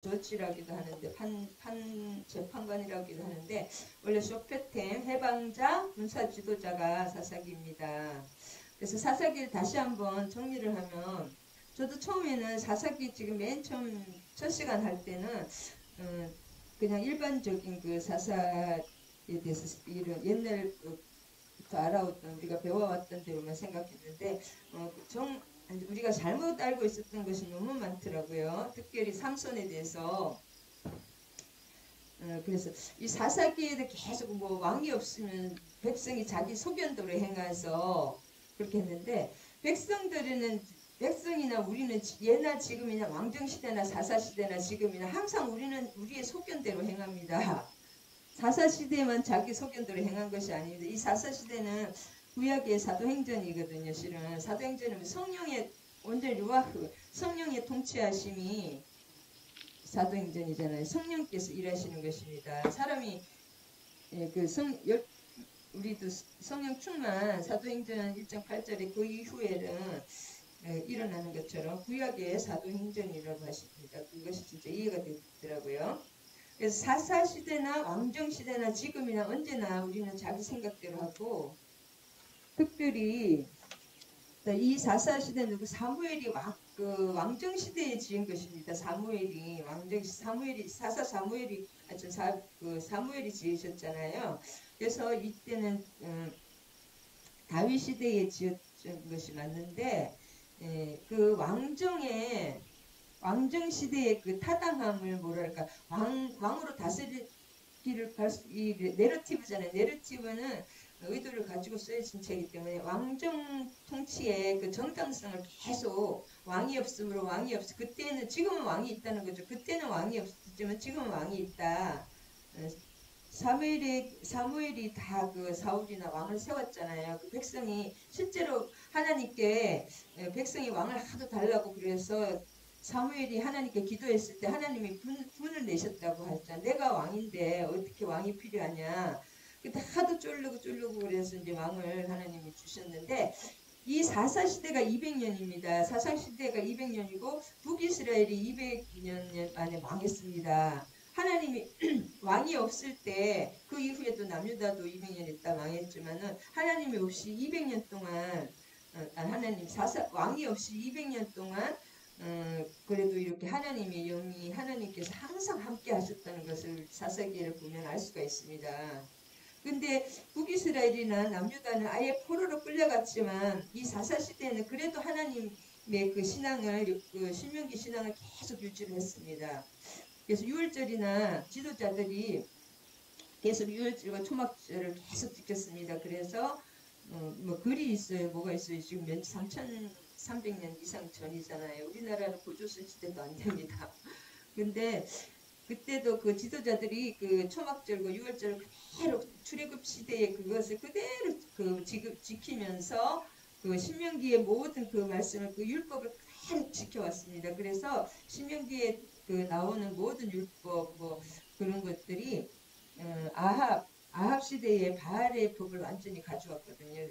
조치라기도 하는데 재판관이라기도 하는데 원래 쇼페템 해방자 군사 지도자가 사사기입니다. 그래서 사사기를 다시 한번 정리를 하면 저도 처음에는 사사기 지금 맨 처음 첫 시간 할 때는 그냥 일반적인 그 사사에 대해서 이런 옛날 알아왔던 우리가 배워왔던 대로만 생각했는데 우리가 잘못 알고 있었던 것이 너무 많더라고요. 특별히 삼손에 대해서. 그래서 이 사사기에도 계속 뭐 왕이 없으면 백성이 자기 소견대로 행해서 그렇게 했는데 백성이나 우리는 예나 지금이나 왕정시대나 사사시대나 지금이나 항상 우리는 우리의 소견대로 행합니다. 사사시대만 자기 소견대로 행한 것이 아닙니다. 이 사사시대는 구약의 사도행전이거든요. 실은 사도행전은 성령의 온전 루아흐 성령의 통치하심이 사도행전이잖아요. 성령께서 일하시는 것입니다. 사람이 우리도 성령 충만 사도행전 1.8절에 그 이후에는 일어나는 것처럼 구약의 사도행전이라고 하십니다. 그것이 진짜 이해가 되더라고요. 그래서 사사시대나 왕정시대나 지금이나 언제나 우리는 자기 생각대로 하고, 특별히 이 사사시대는 사무엘이 왕정시대에 지은 것입니다. 사무엘이 사무엘이 지으셨잖아요. 그래서 이때는 다윗 시대에 지었던 것이 맞는데 그 왕정 시대의 그 타당함을 뭐랄까 왕으로 다스리기를 이 내러티브잖아요. 내러티브는 의도를 가지고 쓰여진 책이기 때문에 왕정 통치의 그 정당성을 계속 왕이 없으므로 그때는 지금은 왕이 있다는 거죠. 그때는 왕이 없었지만 지금은 왕이 있다. 사무엘이 다 그 사울이나 왕을 세웠잖아요. 그 백성이 실제로 하나님께 백성이 왕을 하도 달라고 그래서 사무엘이 하나님께 기도했을 때 하나님이 분을 내셨다고 했잖아. 내가 왕인데 어떻게 왕이 필요하냐. 그때 하도 쫄르고 그래서 이제 왕을 하나님이 주셨는데 이 사사시대가 200년입니다. 사사시대가 200년이고 북이스라엘이 200년 만에 망했습니다. 하나님이 왕이 없을 때 그 이후에도 남유다도 200년 있다 망했지만은 하나님이 없이 200년 동안 왕이 없이 200년 동안 그래도 이렇게 하나님의 영이 하나님께서 항상 함께 하셨다는 것을 사사기를 보면 알 수가 있습니다. 근데 북이스라엘이나 남유다는 아예 포로로 끌려갔지만 이 사사시대는 그래도 하나님의 그 신앙을 그 신명기 신앙을 계속 유지를 했습니다. 그래서 유월절이나 지도자들이 계속 유월절과 초막절을 계속 지켰습니다. 그래서 뭐 글이 있어요. 뭐가 있어요. 지금 3,300년 이상 전이잖아요. 우리나라는 고조선 시대도 안 됩니다. 근데 그때도 그 지도자들이 그 초막절과 유월절을 그대로 출애굽 시대에 그것을 그대로 지키면서 그 신명기의 모든 그 말씀을 그 율법을 그대로 지켜왔습니다. 그래서 신명기에 그 나오는 모든 율법 뭐 그런 것들이 아합 시대의 바알의 법을 완전히 가져왔거든요.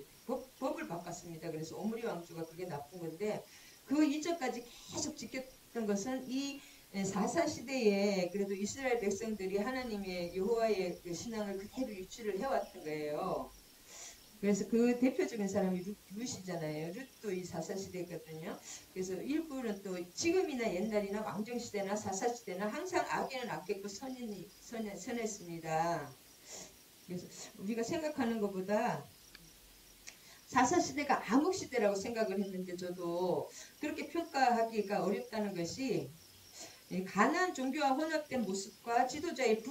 법을 바꿨습니다. 그래서 오므리 왕조가 그게 나쁜 건데 그 이전까지 계속 지켰던 것은 이 사사시대에 그래도 이스라엘 백성들이 하나님의 여호와의 그 신앙을 그대로 유지를 해왔던 거예요. 그래서 그 대표적인 사람이 룻이잖아요. 룻도 이 사사시대거든요. 그래서 일부는 또 지금이나 옛날이나 왕정시대나 사사시대나 항상 악에는 악했고 선했습니다. 그래서 우리가 생각하는 것보다 사사시대가 암흑시대라고 생각을 했는데 저도 그렇게 평가하기가 어렵다는 것이 가난 종교와 혼합된 모습과 지도자의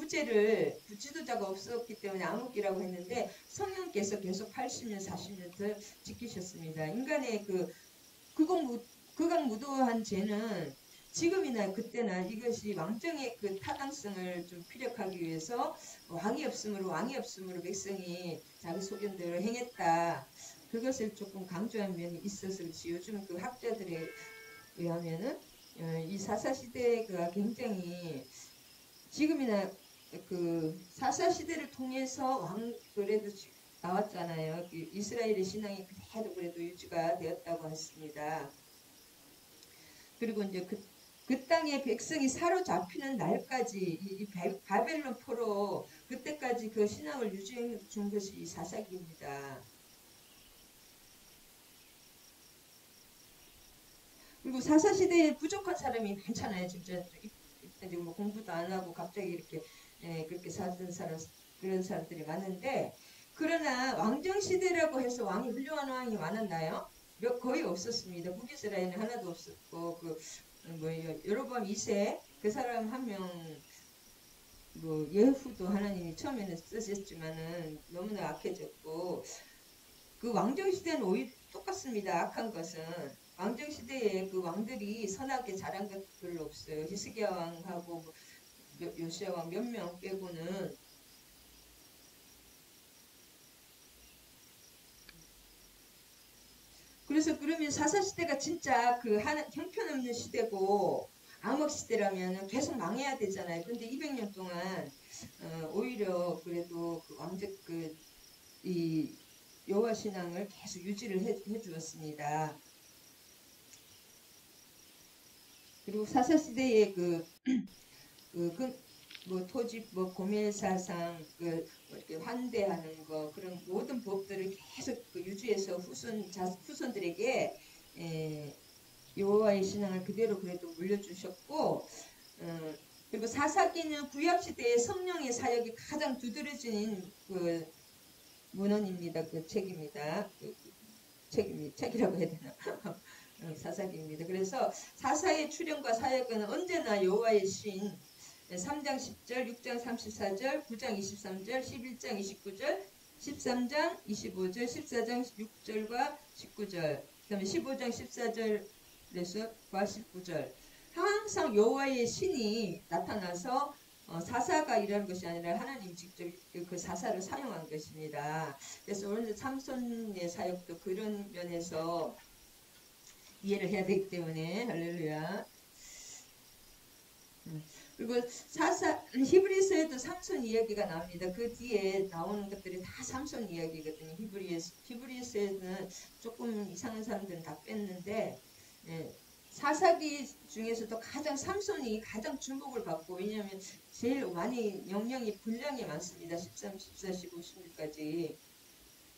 지도자가 없었기 때문에 암흑기라고 했는데 성령께서 계속 80년, 40년 더 지키셨습니다. 인간의 극악무도한 죄는 지금이나 그때나 이것이 왕정의 그 타당성을 좀 피력하기 위해서 왕이 없으므로 백성이 자기 소견대로 행했다. 그것을 조금 강조한 면이 있어서 그렇지. 요즘 그 학자들에 의하면은 이 사사시대가 굉장히 지금이나 그 사사시대를 통해서 그래도 나왔잖아요. 이스라엘의 신앙이 그래도 유지가 되었다고 했습니다. 그리고 이제 그 땅의 백성이 사로잡히는 날까지 이 바벨론 포로 그때까지 그 신앙을 유지해 준 것이 이 사사기입니다. 그리고 사사시대에 부족한 사람이 많잖아요. 진짜 뭐 공부도 안 하고 갑자기 이렇게 그렇게 살던 사람 그런 사람들이 많은데 그러나 왕정시대라고 해서 왕이 훌륭한 왕이 많았나요? 거의 없었습니다. 북이스라엘은 하나도 없었고 뭐 여로보암 2세 그 사람 한 명 뭐 예후도 하나님이 처음에는 쓰셨지만은 너무나 악해졌고 그 왕정시대는 오히려 똑같습니다. 악한 것은 왕정시대에 그 왕들이 선하게 자란 것 별로 없어요. 히스기야 왕하고 요시야 왕 몇 명 빼고는. 그래서 그러면 사사시대가 진짜 그 형편없는 시대고 암흑시대라면 계속 망해야 되잖아요. 근데 200년 동안 오히려 그래도 그 왕적 이 여호와 신앙을 계속 유지를 해 주었습니다. 그리고 사사시대의 뭐 토지 뭐 고멜사상 뭐 이렇게 환대하는 거 그런 모든 법들을 계속 유지해서 후손들에게 여호와의 신앙을 그대로 그래도 물려주셨고 그리고 사사기는 구약시대의 성령의 사역이 가장 두드러진 그 문헌입니다. 그 책입니다. 책이라고 해야 되나? 사사기입니다. 그래서 사사의 출현과 사역은 언제나 여호와의 신 3장 10절, 6장 34절, 9장 23절, 11장 29절, 13장 25절, 14장 6절과 19절, 그 다음에 15장 14절에서 19절 항상 여호와의 신이 나타나서 사사가 일하는 것이 아니라 하나님 직접 그 사사를 사용한 것입니다. 그래서 오늘 삼손의 사역도 그런 면에서 이해를 해야 되기 때문에 할렐루야. 그리고 히브리서에도 삼손 이야기가 나옵니다. 그 뒤에 나오는 것들이 다 삼손 이야기거든요. 히브리서에는 조금 이상한 사람들은 다 뺐는데 사사기 중에서도 삼손이 가장 주목을 받고 왜냐하면 제일 많이 분량이 많습니다. 13, 14, 15, 16까지.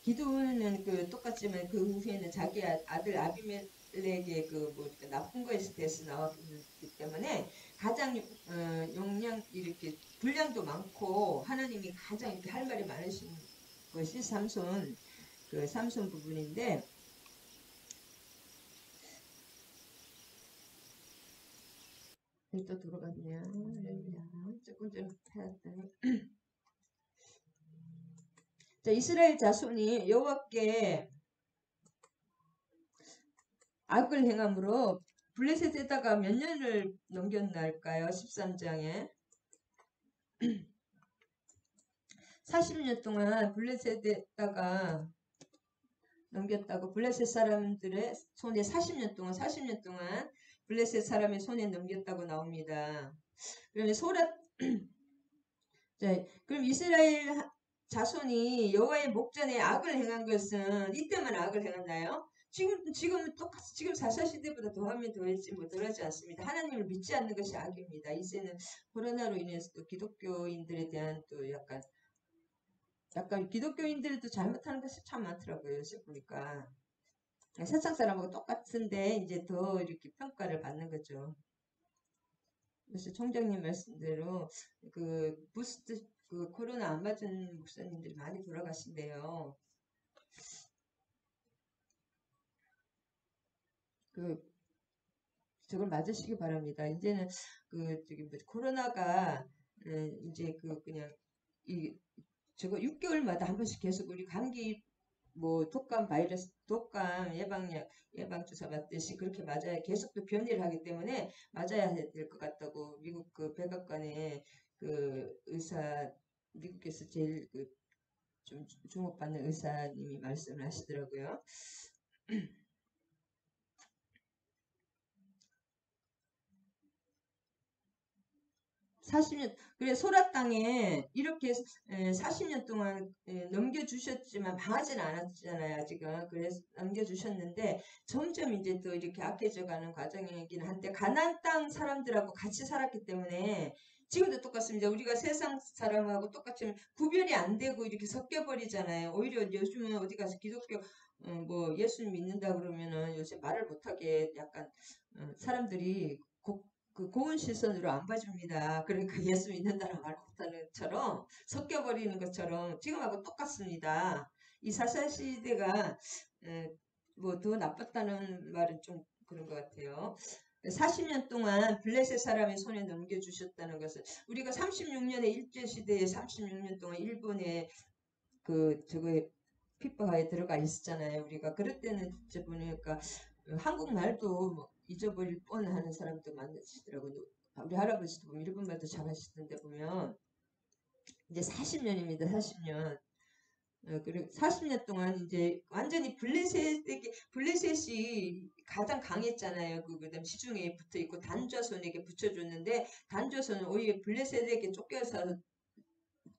기도는 똑같지만 그 후에는 자기 아들 아비멜렉의 나쁜 거에 대해서 나왔기 때문에 가장 이렇게 분량도 많고 하나님이 가장 이렇게 할 말이 많으신 것이 삼손 부분인데 또 들어갔네요. 조금 좀 해놨더니 자, 이스라엘 자손이 여호와께 악을 행함으로 블레셋에다가 몇 년을 넘겼날까요? 13장에 40년 동안 블레셋에다가 넘겼다고 블레셋 사람들의 손에 40년 동안 블레셋 사람의 손에 넘겼다고 나옵니다. 그러면 그럼 이스라엘 자손이 여호와의 목전에 악을 행한 것은 이때만 악을 행했나요? 지금 똑같이 지금 사사시대보다 더하면 더했지 뭐 덜하지 않습니다. 하나님을 믿지 않는 것이 악입니다. 이제는 코로나로 인해서 또 기독교인들에 대한 또 약간 기독교인들도 잘못하는 것이 참 많더라고요. 요새 보니까 세상 사람하고 똑같은데 이제 더 이렇게 평가를 받는 거죠. 그래서 총장님 말씀대로 부스트 코로나 안 맞은 목사님들이 많이 돌아가신대요. 저걸 맞으시기 바랍니다. 이제는 코로나가 이제 그냥 저거 6개월마다 한 번씩 계속 우리 감기 독감 예방주사 맞듯이 그렇게 맞아야 계속 또 변이를 하기 때문에 맞아야 될 것 같다고 미국 백악관의 의사 미국에서 제일 좀 주목받는 의사님이 말씀을 하시더라고요. 40년, 그래, 소라 땅에 이렇게 40년 동안 넘겨주셨지만 망하지는 않았잖아요, 아직은. 그래서 넘겨주셨는데, 점점 이제 또 이렇게 악해져 가는 과정이긴 한데, 가나안 땅 사람들하고 같이 살았기 때문에, 지금도 똑같습니다. 우리가 세상 사람하고 똑같이 구별이 안 되고 이렇게 섞여버리잖아요. 오히려 요즘은 어디 가서 기독교, 뭐 예수님 믿는다 그러면은 요새 말을 못하게 약간, 사람들이 그 고운 시선으로 안 봐줍니다. 그러니까 예수 믿는다는 말 못하는 것처럼 섞여버리는 것처럼 지금하고 똑같습니다. 이 사사시대가 뭐 더 나빴다는 말은 좀 그런 것 같아요. 40년 동안 블레셋 사람의 손에 넘겨주셨다는 것은 우리가 36년의 일제시대에 36년 동안 일본의 그 저거 핍박하에 들어가 있었잖아요. 우리가 그럴 때는 진짜 보니까 한국말도 뭐 잊어버릴 뻔하는 사람도 많으시더라고요. 우리 할아버지도 보면 일본말도 잘하시던데 보면 이제 40년입니다. 40년. 그리고 40년 동안 이제 완전히 블레셋이 가장 강했잖아요. 그다음 시중에 붙어 있고 단좌손에게 붙여줬는데 단좌손은 오히려 블레셋에게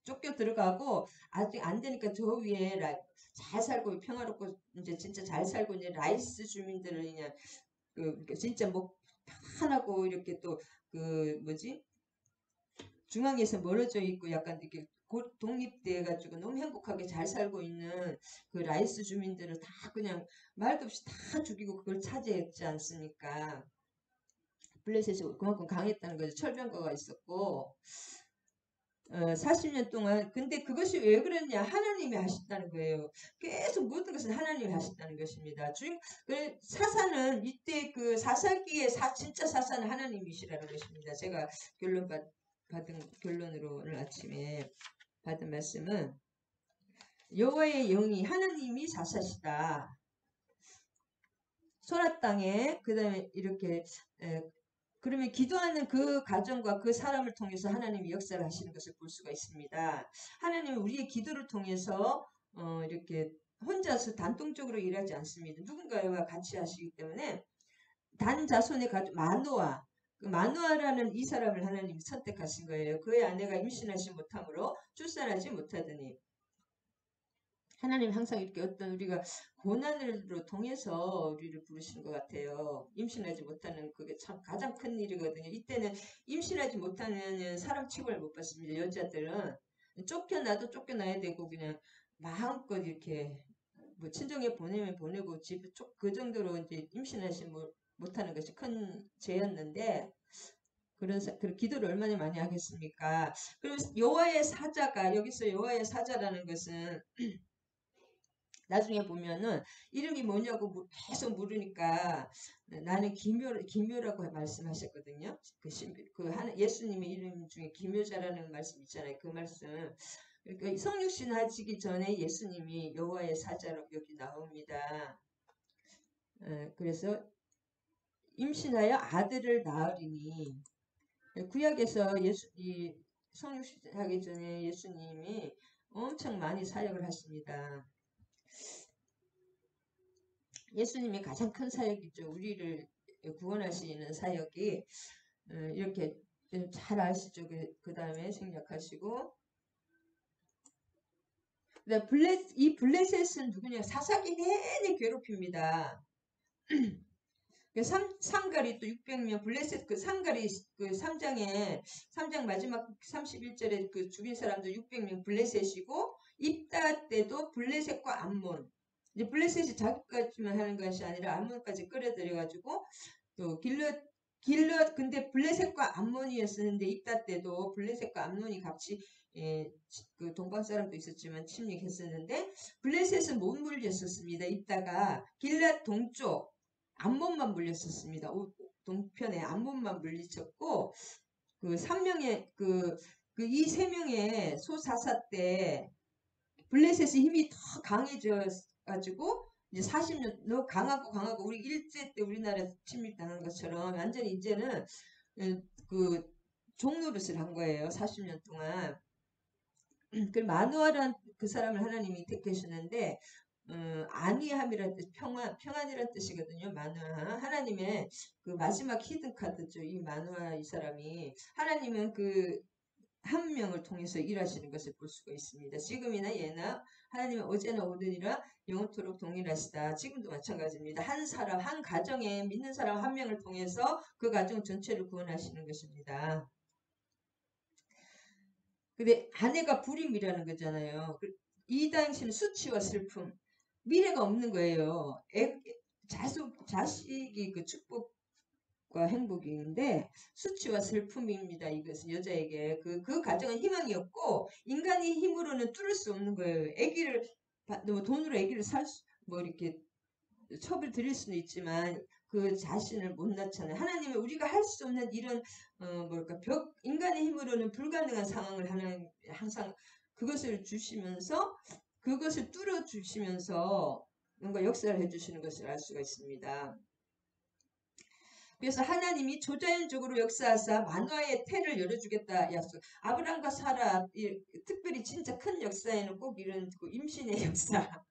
쫓겨 들어가고 아직 안 되니까 저 위에 잘 살고 평화롭고 이제 진짜 잘 살고 이제 라이스 주민들을 그냥 진짜 뭐 편하고 이렇게 또 그 뭐지 중앙에서 멀어져 있고 약간 이렇게 곧 독립돼 가지고 너무 행복하게 잘 살고 있는 그 라이스 주민들을 다 그냥 말도 없이 다 죽이고 그걸 차지했지 않습니까? 블레셋이 그만큼 강했다는 거죠. 철병거가 있었고 40년 동안 근데 그것이 왜 그랬냐 하나님이 하셨다는 거예요. 계속 모든 것은 하나님이 하셨다는 것입니다. 사사는 이때 그 사사기의 진짜 사사는 하나님이시라는 것입니다. 제가 받은 결론으로 오늘 아침에 받은 말씀은 여호와의 영이 하나님이 사사시다. 소라 땅에 그 다음에 이렇게 그러면 기도하는 그 가정과 그 사람을 통해서 하나님이 역사를 하시는 것을 볼 수가 있습니다. 하나님은 우리의 기도를 통해서 이렇게 혼자서 단독적으로 일하지 않습니다. 누군가와 같이 하시기 때문에 단 자손의 가족 마노아 그 마노아라는 이 사람을 하나님이 선택하신 거예요. 그의 아내가 임신하지 못하므로 출산하지 못하더니 하나님 항상 이렇게 어떤 우리가 고난으로 통해서 우리를 부르시는 것 같아요. 임신하지 못하는 그게 참 가장 큰 일이거든요. 이때는 임신하지 못하는 사람 취급을 못 받습니다. 여자들은 쫓겨나도 쫓겨나야 되고 그냥 마음껏 이렇게 뭐 친정에 보내면 보내고 집에 그 정도로 이제 임신하지 못하는 것이 큰 죄였는데 그런 기도를 얼마나 많이 하겠습니까? 그리고 여호와의 사자가 여기서 여호와의 사자라는 것은 나중에 보면은 이름이 뭐냐고 계속 물으니까 나는 기묘라고 말씀하셨거든요. 예수님의 이름 중에 기묘자라는 말씀 있잖아요. 그 말씀. 그러니까 성육신 하시기 전에 예수님이 여호와의 사자로 여기 나옵니다. 그래서 임신하여 아들을 낳으리니 구약에서 성육신 하기 전에 예수님이 엄청 많이 사역을 하십니다. 예수님이 가장 큰 사역이죠. 우리를 구원하시는 사역이 이렇게 잘 아시죠. 그 다음에 생략하시고 이 블레셋은 누구냐? 사사기 내내 괴롭힙니다. 상갈이 또 600명 블레셋 그 상갈이 그 3장 마지막 31절에 그 죽인 사람도 600명 블레셋이고 입다 때도 블레셋과 암몬 이제 블레셋이 자기까지만 하는 것이 아니라 암몬까지 끌어들여가지고 또 근데 블레셋과 암몬이었었는데 입다 때도 블레셋과 암몬이 같이 그 동방 사람도 있었지만 침략했었는데 블레셋은 못 물렸었습니다. 입다가 길랏 동쪽 암몬만 물렸었습니다. 동편에 암몬만 물리쳤고 그 3명의 이 3명의 소사사 때 블레셋의 힘이 더 강해져 가지고 이제 40년 너 강하고 우리 일제 때 우리나라 침입당한 것처럼 완전히 이제는 그 종노릇을 한 거예요. 40년 동안. 그 마누아란 그 사람을 하나님이 택하셨는데 안위함이란 뜻, 평안이란 뜻이거든요. 만화. 하나님의 그 마지막 히든 카드죠. 이 만화 이 사람이. 하나님은 그 한 명을 통해서 일하시는 것을 볼 수가 있습니다. 지금이나 예나 하나님은 어제나 오늘이라 영원토록 동일하시다. 지금도 마찬가지입니다. 한 사람, 한 가정에 믿는 사람 한 명을 통해서 그 가정 전체를 구원하시는 것입니다. 근데 아내가 불임이라는 거잖아요. 이 당시는 수치와 슬픔, 미래가 없는 거예요. 자식이 그 축복과 행복인데 수치와 슬픔입니다. 이것은 여자에게 그 가정은 희망이 없고 인간의 힘으로는 뚫을 수 없는 거예요. 아기를 뭐 돈으로 아기를 뭐 이렇게 첩을 드릴 수는 있지만 그 자신을 못 낳잖아요. 하나님은 우리가 할 수 없는 이런 뭐랄까 인간의 힘으로는 불가능한 상황을 하나님 항상 그것을 주시면서 그것을 뚫어 주시면서 뭔가 역사를 해주시는 것을 알 수가 있습니다. 그래서 하나님이 조자연적으로 역사하사 만화의 태를 열어주겠다 약속. 아브람과 사라 특별히 진짜 큰 역사에는 꼭 이런 임신의 역사.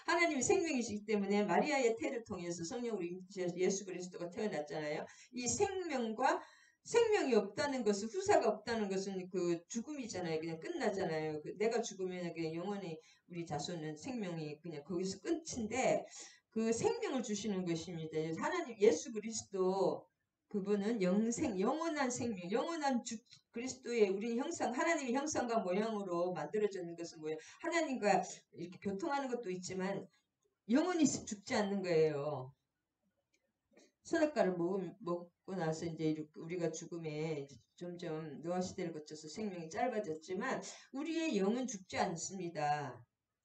하나님이 생명이시기 때문에 마리아의 태를 통해서 성령 우리 예수 그리스도가 태어났잖아요. 이 생명이 없다는 것은 후사가 없다는 것은 그 죽음이잖아요. 그냥 끝나잖아요. 내가 죽으면 그냥 영원히 우리 자손은 생명이 그냥 거기서 끝인데 그 생명을 주시는 것입니다. 하나님 예수 그리스도 그분은 영원한 생명, 영원한 그리스도의 우리 형상, 하나님의 형상과 모양으로 만들어지는 것은 뭐예요? 하나님과 이렇게 교통하는 것도 있지만 영원히 죽지 않는 거예요. 선악과를 먹고 나서 이제 우리가 죽음에 이제 점점 노아 시대를 거쳐서 생명이 짧아졌지만 우리의 영은 죽지 않습니다.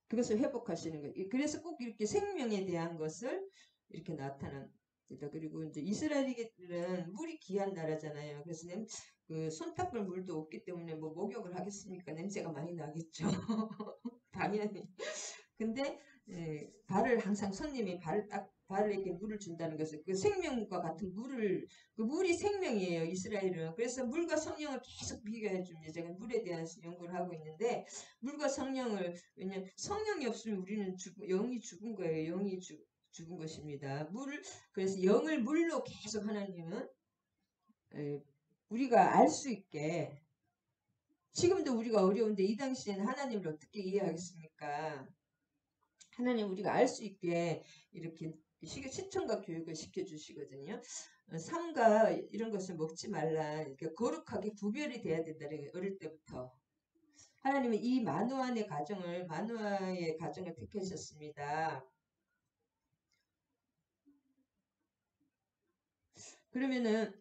그것을 회복하시는 거예요. 그래서 꼭 이렇게 생명에 대한 것을 이렇게 나타납니다. 그리고 이제 이스라엘은 물이 귀한 나라잖아요. 그래서 그 손 닦을 물도 없기 때문에 뭐 목욕을 하겠습니까? 냄새가 많이 나겠죠. 당연히. 근데 발을 항상 손님이 발에게 물을 준다는 것은 그 생명과 같은 그 물이 생명이에요. 이스라엘은. 그래서 물과 성령을 계속 비교해 줍니다. 제가 물에 대한 연구를 하고 있는데 물과 성령을 왜냐면 성령이 없으면 우리는 영이 죽은 거예요. 영이 죽은 것입니다. 그래서 영을 물로 계속 하나님은 우리가 알 수 있게 지금도 우리가 어려운데 이 당시에는 하나님을 어떻게 이해하겠습니까? 하나님 우리가 알 수 있게 이렇게 시청과 교육을 시켜주시거든요. 삼가 이런 것을 먹지 말라. 이렇게 거룩하게 구별이 돼야 된다. 어릴 때부터. 하나님은 이 만우아의 가정을 택하셨습니다. 그러면은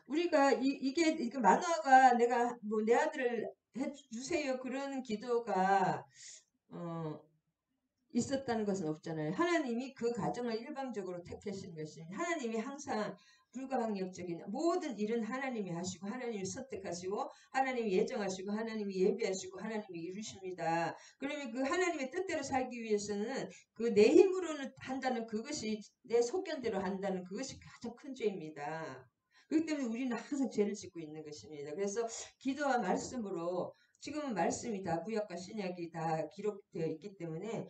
우리가 이게 만화가 내가 뭐 내 아들을 해주세요 그런 기도가 있었다는 것은 없잖아요. 하나님이 그 가정을 일방적으로 택하신 것입니다. 하나님이 항상 불가항력적인 모든 일은 하나님이 하시고 하나님이 선택하시고 하나님이 예정하시고 하나님이 예비하시고 하나님이 이루십니다. 그러면 그 하나님의 뜻대로 살기 위해서는 그 내 힘으로는 한다는 그것이 내 속견대로 한다는 그것이 가장 큰 죄입니다. 그렇기 때문에 우리는 항상 죄를 짓고 있는 것입니다. 그래서 기도와 말씀으로 지금은 말씀이 다 구약과 신약이 다 기록되어 있기 때문에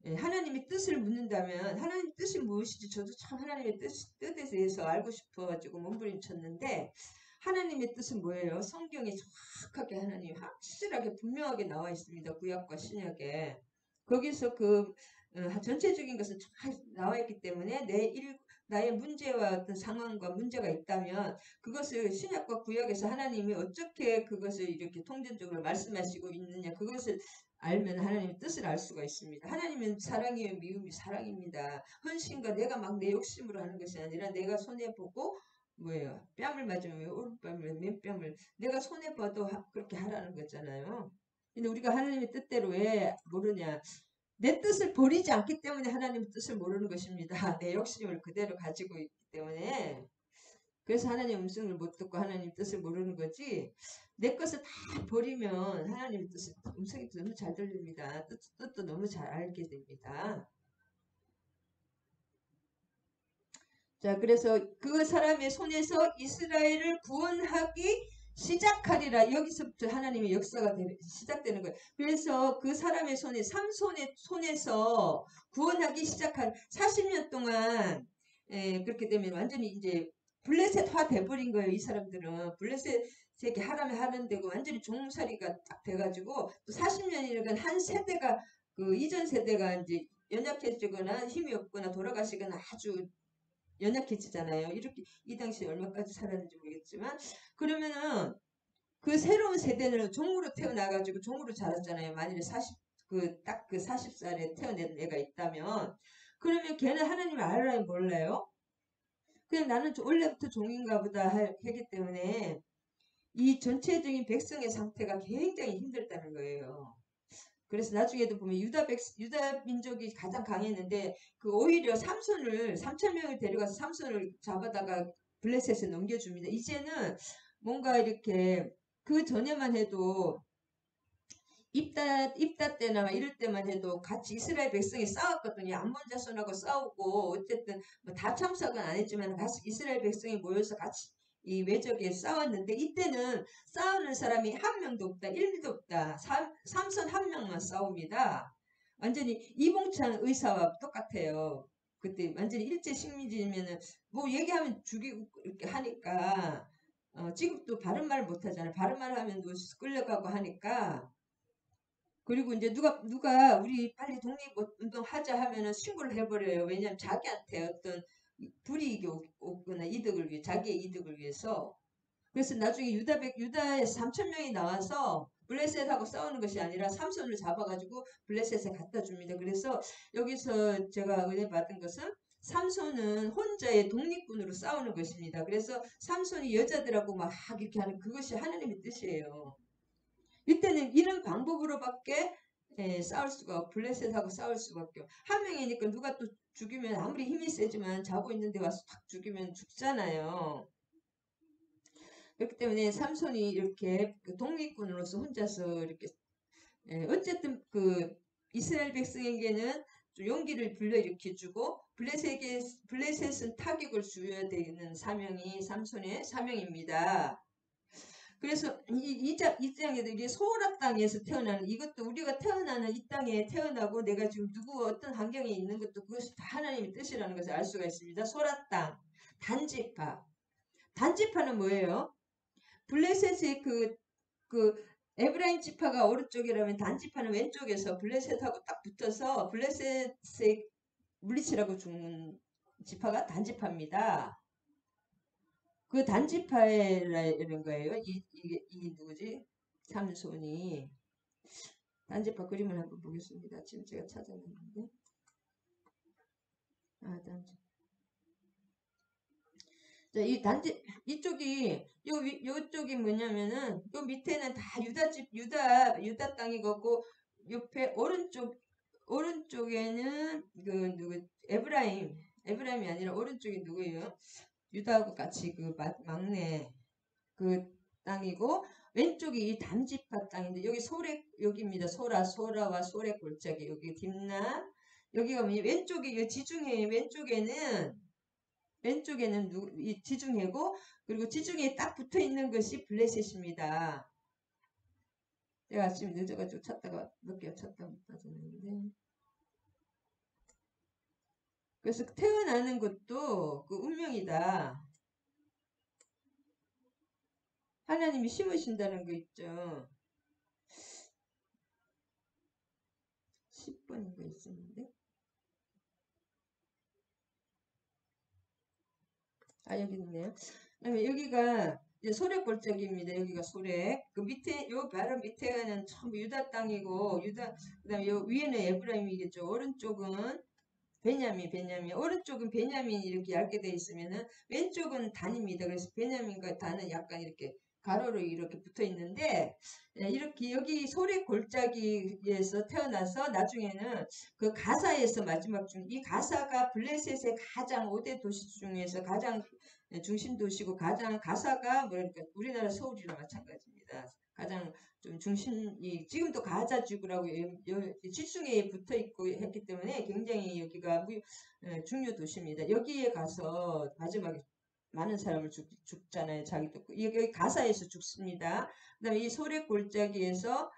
하나님의 뜻을 묻는다면 하나님의 뜻이 무엇이지 저도 참 하나님의 뜻에 대해서 알고 싶어가지고 몸부림쳤는데 하나님의 뜻은 뭐예요? 성경에 정확하게 하나님이 확실하게 분명하게 나와 있습니다. 구약과 신약에. 거기서 전체적인 것은 잘 나와 있기 때문에 나의 문제와 어떤 상황과 문제가 있다면 그것을 신약과 구약에서 하나님이 어떻게 그것을 이렇게 통전적으로 말씀하시고 있느냐 그것을 알면 하나님의 뜻을 알 수가 있습니다. 하나님은 사랑이에요. 미움이 사랑입니다. 헌신과 내가 막 내 욕심으로 하는 것이 아니라 내가 손해보고 뭐예요. 뺨을 맞으면 오른뺨을 맨뺨을 내가 손해봐도 그렇게 하라는 거잖아요. 근데 우리가 하나님의 뜻대로 왜 모르냐. 내 뜻을 버리지 않기 때문에 하나님의 뜻을 모르는 것입니다. 내 욕심을 그대로 가지고 있기 때문에 그래서 하나님 음성을 못 듣고 하나님 뜻을 모르는 거지 내 것을 다 버리면 하나님 뜻을 음성이 너무 잘 들립니다. 뜻도 너무 잘 알게 됩니다. 자 그래서 그 사람의 손에서 이스라엘을 구원하기 시작하리라. 여기서부터 하나님의 역사가 시작되는 거예요. 그래서 그 사람의 손에 삼손의 손에서 구원하기 시작한 40년 동안 그렇게 되면 완전히 이제 블레셋화 돼버린 거예요. 이 사람들은 블레셋에게 하라면 하는 데고 완전히 종살이가 딱 돼가지고 또 40년이니까 한 세대가 그 이전 세대가 이제 연약해지거나 힘이 없거나 돌아가시거나 아주 연약해지잖아요. 이렇게 이 당시에 얼마까지 살았는지 모르겠지만 그러면은 그 새로운 세대는 종으로 태어나가지고 종으로 자랐잖아요. 만일에 40살에 태어난 애가 있다면 그러면 걔는 하나님을 알아요, 몰라요? 그냥 나는 원래부터 종인가 보다 하기 때문에 이 전체적인 백성의 상태가 굉장히 힘들다는 거예요. 그래서 나중에도 보면 유다 민족이 가장 강했는데 그 오히려 삼손을 3,000명을 데려가서 삼손을 잡아다가 블레셋에 넘겨줍니다. 이제는 뭔가 이렇게 그 전에만 해도 입다 때나 이럴 때만 해도 같이 이스라엘 백성이 싸웠거든요. 암몬 자손하고 싸우고 어쨌든 뭐 다 참석은 안 했지만 같이 이스라엘 백성이 모여서 같이 이 외적에 싸웠는데 이때는 싸우는 사람이 한 명도 없다. 1미도 없다. 삼손 한 명만 싸웁니다. 완전히 이봉찬 의사와 똑같아요. 그때 완전히 일제 식민지면은 뭐 얘기하면 죽이고 이렇게 하니까 지금도 바른 말 못하잖아요. 바른 말 하면 또 끌려가고 하니까 그리고 이제 누가 우리 빨리 독립운동 하자 하면은 신고를 해버려요. 왜냐하면 자기한테 어떤 불이익이 오거나 이득을 위해 자기의 이득을 위해서. 그래서 나중에 유다에 3,000명이 나와서 블레셋하고 싸우는 것이 아니라 삼손을 잡아가지고 블레셋에 갖다 줍니다. 그래서 여기서 제가 은혜 받은 것은 삼손은 혼자의 독립군으로 싸우는 것입니다. 그래서 삼손이 여자들하고 막 이렇게 하는 그것이 하나님의 뜻이에요. 이때는 이런 방법으로밖에 싸울 수가 블레셋하고 싸울 수밖에 한 명이니까 누가 또 죽이면 아무리 힘이 세지만 자고 있는데 와서 탁 죽이면 죽잖아요. 그렇기 때문에 삼손이 이렇게 그 독립군으로서 혼자서 이렇게 어쨌든 그 이스라엘 백성에게는 좀 용기를 불러일으켜주고 블레셋은 타격을 주어야 되는 사명이 삼손의 사명입니다. 그래서 이 장에도 이게 소라 땅에서 태어나는 이것도 우리가 태어나는 이 땅에 태어나고 내가 지금 누구 어떤 환경에 있는 것도 그것이 다 하나님의 뜻이라는 것을 알 수가 있습니다. 소라 땅, 단지파. 단지파는 뭐예요? 블레셋의 그 에브라임 지파가 오른쪽이라면 단지파는 왼쪽에서 블레셋하고 딱 붙어서 블레셋의 물리치라고 죽는 지파가 단지파입니다. 그 단지파라는 거예요. 이 누구지? 삼손이. 단지파 그림을 한번 보겠습니다. 지금 제가 찾아냈는데. 단지. 자, 요쪽이 뭐냐면은, 요 밑에는 다 유다 땅이고, 옆에 오른쪽에는 에브라임이 아니라 오른쪽이 누구예요? 유다하고 같이 그 막내 그 땅이고 왼쪽이 이 단지파 땅인데 여기 여기입니다. 소라와 소래 골짜기 여기 딥나 여기가 왼쪽이 지중해 왼쪽에는 이 지중해고 그리고 지중해에 딱 붙어 있는 것이 블레셋입니다. 제가 아침에 늦어가지고 찾다가 몇 개 찾다 못 빠졌는데 그래서 태어나는 것도 그 운명이다. 하나님이 심으신다는 거 있죠. 10번인가 있었는데. 여기 있네요. 그다음에 여기가 이제 소래골짜기입니다. 여기가 소래. 그 밑에 요 바로 밑에는 전부 유다 땅이고 그다음에 요 위에는 에브라임이겠죠. 오른쪽은 베냐민. 오른쪽은 베냐민이 이렇게 얇게 돼 있으면은 왼쪽은 단입니다. 그래서 베냐민과 단은 약간 이렇게 가로로 이렇게 붙어 있는데 이렇게 여기 소래 골짜기에서 태어나서 나중에는 그 가사에서 마지막 중 이 가사가 블레셋의 가장 5대 도시 중에서 가장 중심 도시고 가장 가사가 뭐랄까 우리나라 서울이랑 마찬가지입니다. 가장 좀 중심이 지금도 가자 지구라고 지중해에 붙어 있고 했기 때문에 굉장히 여기가 중요 도시입니다. 여기에 가서 마지막에 많은 사람을 죽잖아요. 자기도 여기 가사에서 죽습니다. 그다음에 이 소래 골짜기에서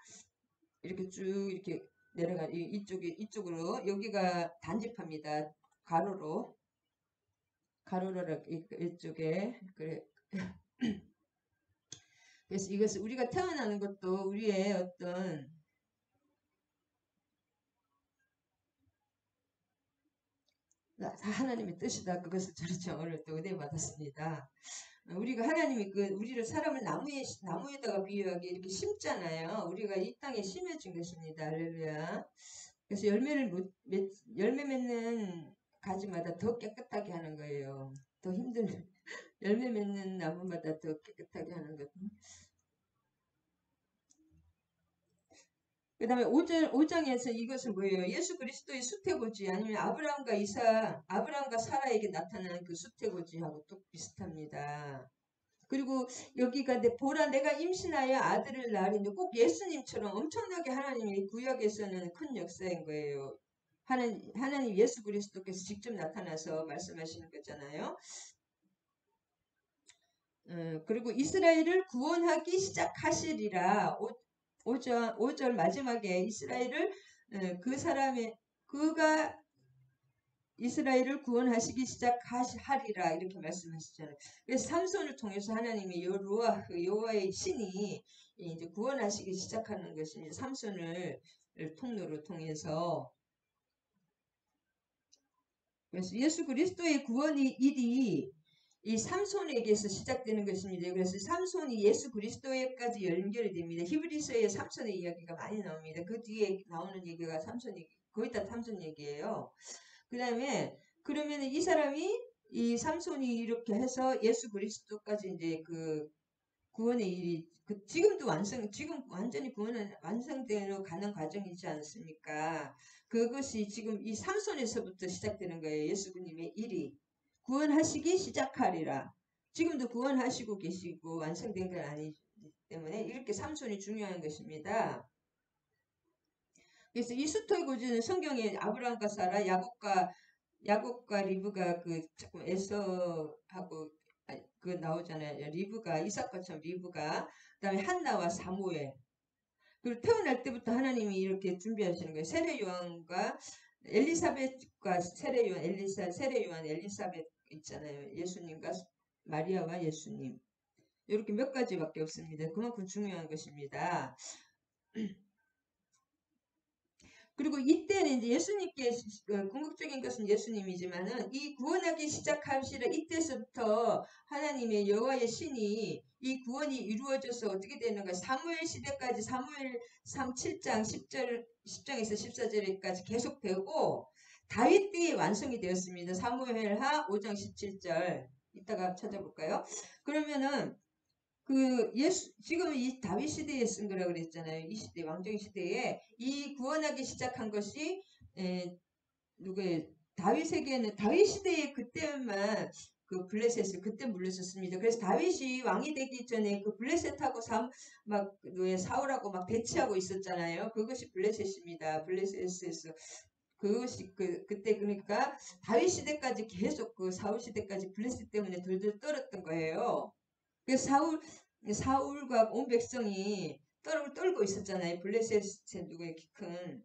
이렇게 쭉 이렇게 내려가 이쪽으로 여기가 단집합니다. 가로로 이쪽에 그래. 그래서 이것을 우리가 태어나는 것도 우리의 어떤 다 하나님의 뜻이다. 그것을 저는 오늘 또 은혜 받았습니다. 우리가 하나님이 우리를 사람을 나무에다가 비유하게 이렇게 심잖아요. 우리가 이 땅에 심어진 것입니다. 할렐루야. 그래서 열매 맺는 가지마다 더 깨끗하게 하는 거예요. 더 열매 맺는 나무마다 더 깨끗하게 하는 것. 그 다음에 5장에서 이것은 뭐예요? 예수 그리스도의 수태고지 아니면 아브라함과 사라에게 나타나는 그 수태고지하고 또 비슷합니다. 그리고 여기가 보라 내가 임신하여 아들을 낳으리니 꼭 예수님처럼 엄청나게 하나님이 구약에서는 큰 역사인 거예요. 하나님 예수 그리스도께서 직접 나타나서 말씀하시는 거잖아요. 그리고 이스라엘을 구원하기 시작하시리라. 5절 마지막에 이스라엘을 그가 이스라엘을 구원하시기 시작하리라 이렇게 말씀하시잖아요. 그래서 삼손을 통해서 하나님이 여호와의 신이 이제 구원하시기 시작하는 것입니다. 삼손을 통로로 통해서. 그래서 예수 그리스도의 구원의 일이 이 삼손에게서 시작되는 것입니다. 그래서 삼손이 예수 그리스도에까지 연결이 됩니다. 히브리서에 삼손의 이야기가 많이 나옵니다. 그 뒤에 나오는 얘기가 거의 다 삼손 얘기예요. 그 다음에 그러면 이 삼손이 이렇게 해서 예수 그리스도까지 이제 그 구원의 일이 지금 완전히 구원은 완성되어 가는 과정이지 않습니까? 그것이 지금 이 삼손에서부터 시작되는 거예요. 예수님의 일이 구원하시기 시작하리라. 지금도 구원하시고 계시고 완성된 건 아니기 때문에 이렇게 삼손이 중요한 것입니다. 그래서 이 수토고지는 성경에 아브라함과 사라, 야곱과 리브가 조금 에서하고 나오잖아요. 이삭과처럼 리브가, 그다음에 한나와 사무엘. 그리고 태어날 때부터 하나님이 이렇게 준비하시는 거예요. 세례요한과 엘리사벳과 세례요한 엘리사벳 있잖아요. 예수님과 마리아와 예수님. 이렇게 몇 가지밖에 없습니다. 그만큼 중요한 것입니다. 그리고 이때는 이제 예수님께 궁극적인 것은 예수님이지만은 이 구원하기 시작하시라 이때서부터 하나님의 여호와의 신이 이 구원이 이루어져서 어떻게 되는가? 사무엘 시대까지 사무엘 7장 10장에서 14절까지 계속되고 다윗 때에 완성이 되었습니다. 사무엘하 5장 17절 이따가 찾아볼까요? 그러면은 지금 이 다윗 시대에 쓴 거라고 그랬잖아요. 이 시대, 왕정 시대에 이 구원하기 시작한 것이, 다윗 시대에 그때만 블레셋을 그때 물렸었습니다. 그래서 다윗이 왕이 되기 전에 블레셋하고 사울하고 막 대치하고 있었잖아요. 그것이 블레셋입니다. 블레셋에서 그것이 그때 그러니까 다윗 시대까지 계속 사울 시대까지 블레셋 때문에 돌돌 떨었던 거예요. 그래서 사울과 온 백성이 떨고 있었잖아요. 블레셋의 누구의 키 큰.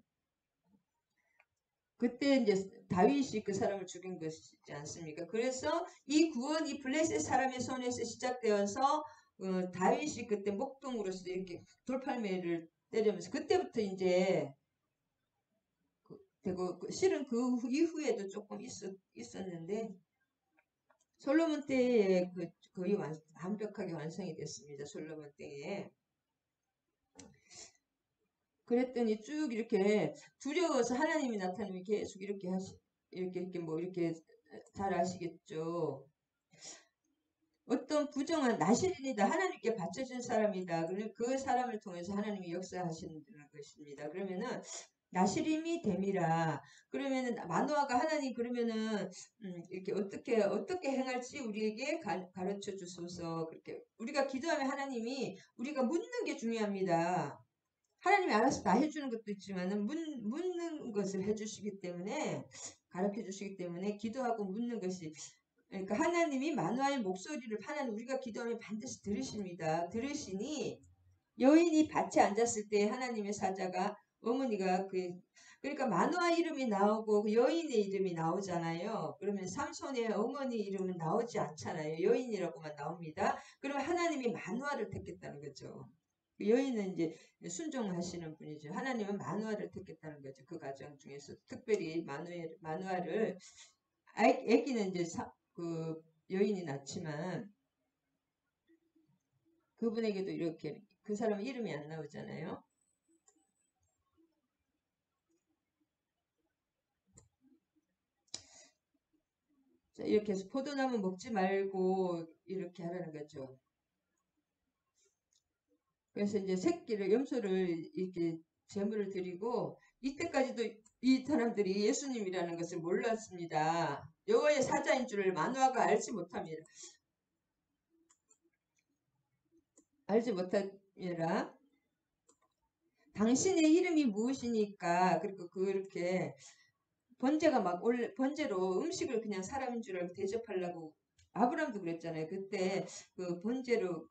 그때 이제 다윗이 그 사람을 죽인 것이지 않습니까? 그래서 이 구원이 블레셋 사람의 손에서 시작되어서 다윗이 그때 목동으로서 이렇게 돌팔매를 때리면서 그때부터 이제 되고 실은 그 이후에도 조금 있었는데 솔로몬 때에 거의 완벽하게 완성이 됐습니다. 솔로몬 때에. 그랬더니 쭉 이렇게 두려워서 하나님이 나타나면 계속 이렇게 잘 아시겠죠. 어떤 부정한 나실인이다. 하나님께 바쳐진 사람이다. 그 사람을 통해서 하나님이 역사하시는 것입니다. 그러면은 나시림이 됨이라. 그러면은 마노아가 하나님 그러면은 이렇게 어떻게 행할지 우리에게 가르쳐 주소서. 그렇게 우리가 기도하면 하나님이 우리가 묻는 게 중요합니다. 하나님이 알아서 다 해주는 것도 있지만은 묻는 것을 해주시기 때문에 가르쳐 주시기 때문에 기도하고 묻는 것이 그러니까 하나님이 만화의 목소리를 하나님 우리가 기도하면 반드시 들으십니다. 들으시니 여인이 밭에 앉았을 때 하나님의 사자가 어머니가 그러니까 만화 이름이 나오고 그 여인의 이름이 나오잖아요. 그러면 삼손의 어머니 이름은 나오지 않잖아요. 여인이라고만 나옵니다. 그러면 하나님이 만화를 택했다는 거죠. 여인은 이제 순종하시는 분이죠. 하나님은 만화를 택했다는 거죠. 그 가정 중에서 특별히 만화를 아기는 이제 그 여인이 낳지만 그분에게도 이렇게 그 사람 이름이 안 나오잖아요. 자, 이렇게 해서 포도나무 먹지 말고 이렇게 하라는 거죠. 그래서 이제 새끼를 염소를 이렇게 제물을 드리고 이때까지도 이 사람들이 예수님이라는 것을 몰랐습니다. 여호와의 사자인 줄을 만화가 알지 못합니다. 알지 못하니라 당신의 이름이 무엇이니까 그리고 그렇게 번제가 막 번제로 음식을 그냥 사람인 줄 알고 대접하려고 아브람도 그랬잖아요. 그때 그 번제로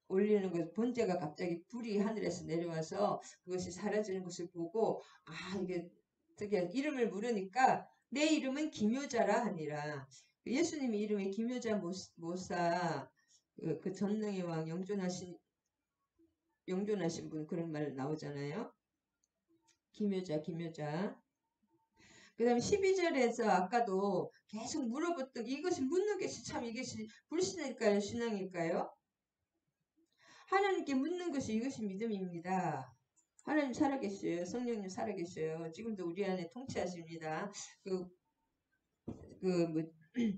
올리는 것 번제가 갑자기 불이 하늘에서 내려와서 그것이 사라지는 것을 보고 이게 특이한 이름을 물으니까 내 이름은 기묘자라 하니라. 예수님의 이름이 기묘자 모사 그 전능의 왕 영존하신 분 그런 말 나오잖아요. 기묘자. 그 다음에 12절에서 아까도 계속 물어봤던 이것이 묻는 것이 참 이것이 불신일까요? 신앙일까요? 하나님께 묻는 것이 이것이 믿음입니다. 하나님 살아계셔요. 성령님 살아계셔요. 지금도 우리 안에 통치하십니다. 뭐,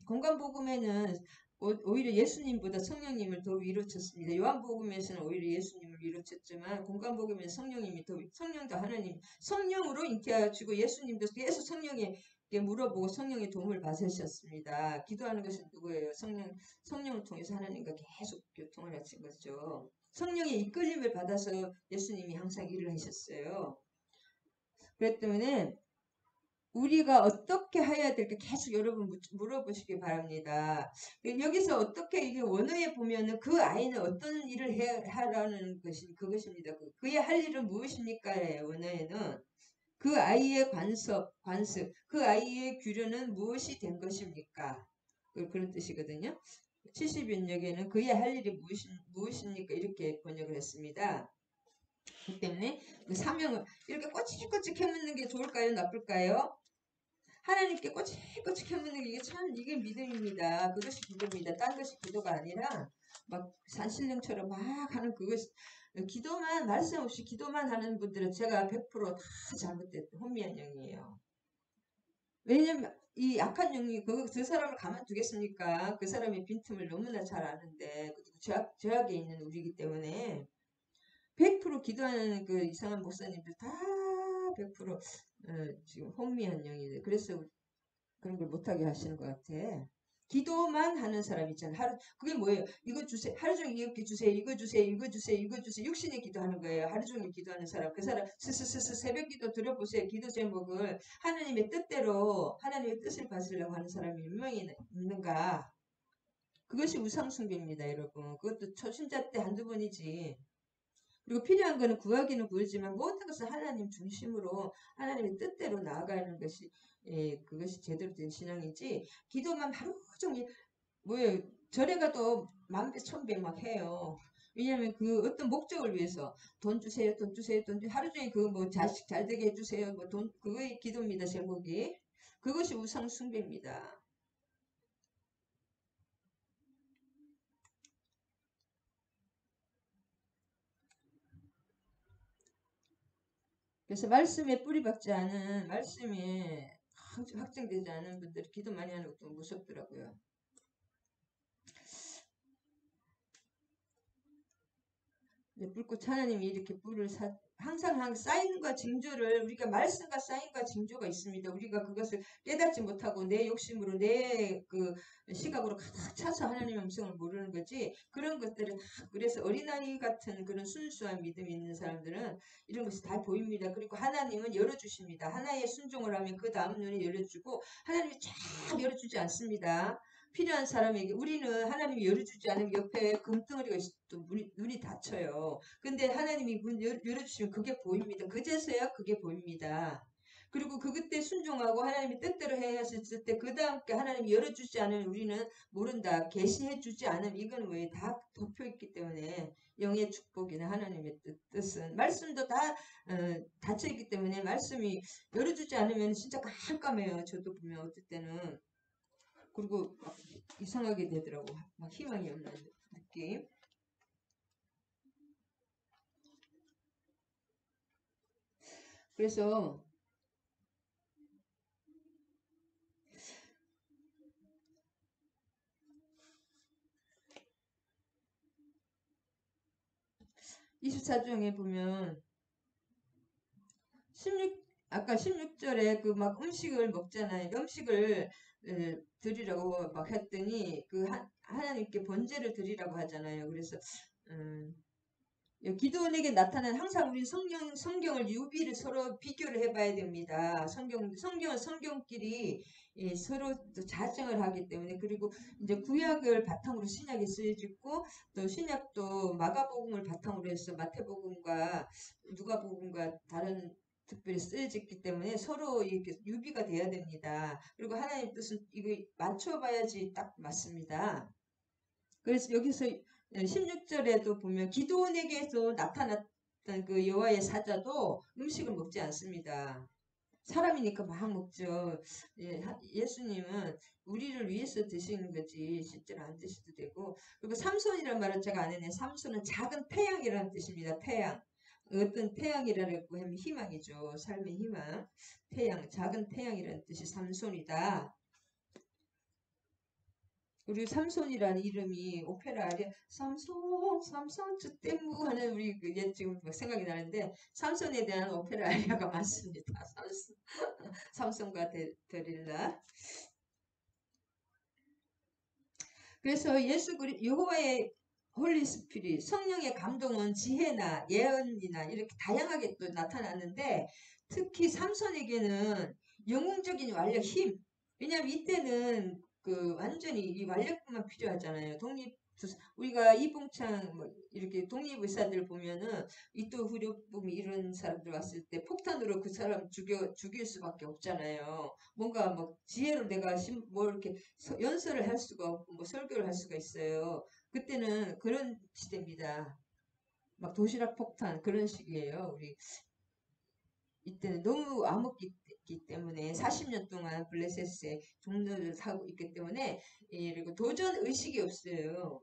공간복음에는 오히려 예수님보다 성령님을 더 위로 쳤습니다. 요한복음에서는 오히려 예수님을 위로 쳤지만 공간복음에는 성령도 하나님 성령으로 잉태하시고 예수님도 계속 성령에게 물어보고 성령의 도움을 받으셨습니다. 기도하는 것은 누구예요? 성령을 통해서 하나님과 계속 교통을 하신 거죠. 성령의 이끌림을 받아서 예수님이 항상 일을 하셨어요. 그렇기 때문에 우리가 어떻게 해야 될까 계속 여러분 물어보시기 바랍니다. 여기서 어떻게 이게 원어에 보면은 그 아이는 어떤 일을 하라는 그것입니다. 그의 할 일은 무엇입니까? 원어에는 그 아이의 관습, 그 아이의 규례는 무엇이 된 것입니까? 그런 뜻이거든요. 70인역에는 그의 할 일이 무엇입니까? 이렇게 번역을 했습니다. 그렇기 때문에 그 사명을 이렇게 꼬치꼬치 캐묻는 게 좋을까요? 나쁠까요? 하나님께 꼬치꼬치 캐묻는 게 이게 믿음입니다. 그것이 기도입니다. 딴 것이 기도가 아니라 막 산신령처럼 막 하는 그것이 기도만 말씀 없이 기도만 하는 분들은 제가 100%다 잘못된 혼미한 영이에요. 왜냐면 이 악한 영이 그 사람을 가만두겠습니까? 그 사람의 빈틈을 너무나 잘 아는데 죄악에 있는 우리이기 때문에 100% 기도하는 그 이상한 목사님들 다 100% 지금 혼미한 영이들. 그래서 그런 걸 못하게 하시는 것 같아. 기도만 하는 사람 있잖아. 그게 뭐예요? 이거 주세요. 하루 종일 이렇게 주세요. 이거 주세요. 이거 주세요. 이거 주세요. 육신의 기도하는 거예요. 하루 종일 기도하는 사람. 그 사람 스스스스 새벽 기도 들어보세요. 기도 제목을 하나님의 뜻대로 하나님의 뜻을 받으려고 하는 사람이 몇 명이 있는가? 그것이 우상숭배입니다, 여러분. 그것도 초신자 때 한두 번이지. 그리고 필요한 거는 구하기는 구하지만 모든 것을 하나님 중심으로 하나님의 뜻대로 나아가는 것이 그것이 제대로 된 신앙이지 기도만 하루 종일 뭐예요 절에 가도 만배 천배 막 해요. 왜냐하면 그 어떤 목적을 위해서 돈 주세요 돈 주세요 돈 주세요 하루 종일 그 뭐 자식 잘 되게 해주세요 뭐 돈 그거의 기도입니다 제목이. 그것이 우상 숭배입니다. 그래서 말씀에 뿌리 박지 않은 말씀에 확정되지 않은 분들이 기도 많이 하는 것도 무섭더라고요. 불꽃 하나님이 이렇게 불을 항상 쌓임과 징조를 우리가 말씀과 쌓임과 징조가 있습니다. 우리가 그것을 깨닫지 못하고 내 욕심으로 내 그 시각으로 가득 차서 하나님의 음성을 모르는 거지. 그런 것들은 다 그래서 어린아이 같은 그런 순수한 믿음이 있는 사람들은 이런 것이 다 보입니다. 그리고 하나님은 열어주십니다. 하나의 순종을 하면 그 다음 눈이 열려주고 하나님이 쫙 열어주지 않습니다. 필요한 사람에게 우리는 하나님이 열어주지 않으면 옆에 금덩어리가 있어도 눈이 닫혀요. 근데 하나님이 문 열어주시면 그게 보입니다. 그제서야 그게 보입니다. 그리고 그때 순종하고 하나님이 뜻대로 해야했을 때 그 다음 게 하나님이 열어주지 않으면 우리는 모른다. 계시해주지 않으면 이건 왜 다 덮여있기 때문에 영의 축복이나 하나님의 뜻은 말씀도 다 닫혀있기 때문에 말씀이 열어주지 않으면 진짜 깜깜해요. 저도 보면 어떨 때는 그리고 막 이상하게 되더라고. 막 희망이 없는 느낌. 그래서 24장에 보면 아까 16절에 그 막 음식을 먹잖아요. 음식을 드리라고 막 했더니 그 하나님께 번제를 드리라고 하잖아요. 그래서 기도원에게 나타난 항상 우리 성경을 유비를 서로 비교를 해봐야 됩니다. 성경은 성경끼리 서로 또 자증을 하기 때문에 그리고 이제 구약을 바탕으로 신약이 쓰여지고 또 신약도 마가복음을 바탕으로 해서 마태복음과 누가복음과 다른 특별히 쓰여졌기 때문에 서로 이렇게 유비가 돼야 됩니다. 그리고 하나님 뜻은 이거 맞춰봐야지 딱 맞습니다. 그래서 여기서 16절에도 보면 기드온에게서 나타났던 그 여호와의 사자도 음식을 먹지 않습니다. 사람이니까 막 먹죠. 예수님은 우리를 위해서 드시는 거지 실제로 안 드셔도 되고 그리고 삼손이라는 말은 제가 안 했네. 삼손은 작은 태양이라는 뜻입니다. 태양. 어떤 태양이라고 하면 희망이죠. 삶의 희망. 태양, 작은 태양이라는 뜻이 삼손이다. 우리 삼손이라는 이름이 오페라 아리아 삼손 쭈떼무 하는 우리 그옛 지금 생각이 나는데 삼손에 대한 오페라 아리아가 많습니다. 삼손과 데릴라. 그래서 여호와의 홀리 스피릿 성령의 감동은 지혜나 예언이나 이렇게 다양하게 또 나타났는데 특히 삼손에게는 영웅적인 완력 힘 왜냐하면 이때는 그 완전히 이 완력뿐만 필요하잖아요. 우리가 이봉창 뭐 이렇게 독립의사들 보면은 이또 후려붐이 이런 사람들 왔을 때 폭탄으로 그 사람 죽일 수밖에 없잖아요. 뭔가 뭐 지혜로 내가 뭐 이렇게 연설을 할 수가 없고 뭐 설교를 할 수가 있어요. 그때는 그런 시대입니다. 막 도시락 폭탄 그런 식이에요. 우리 이때는 너무 암흑기 때문에 40년 동안 블레셋의 종로를 사고 있기 때문에 그리고 도전 의식이 없어요.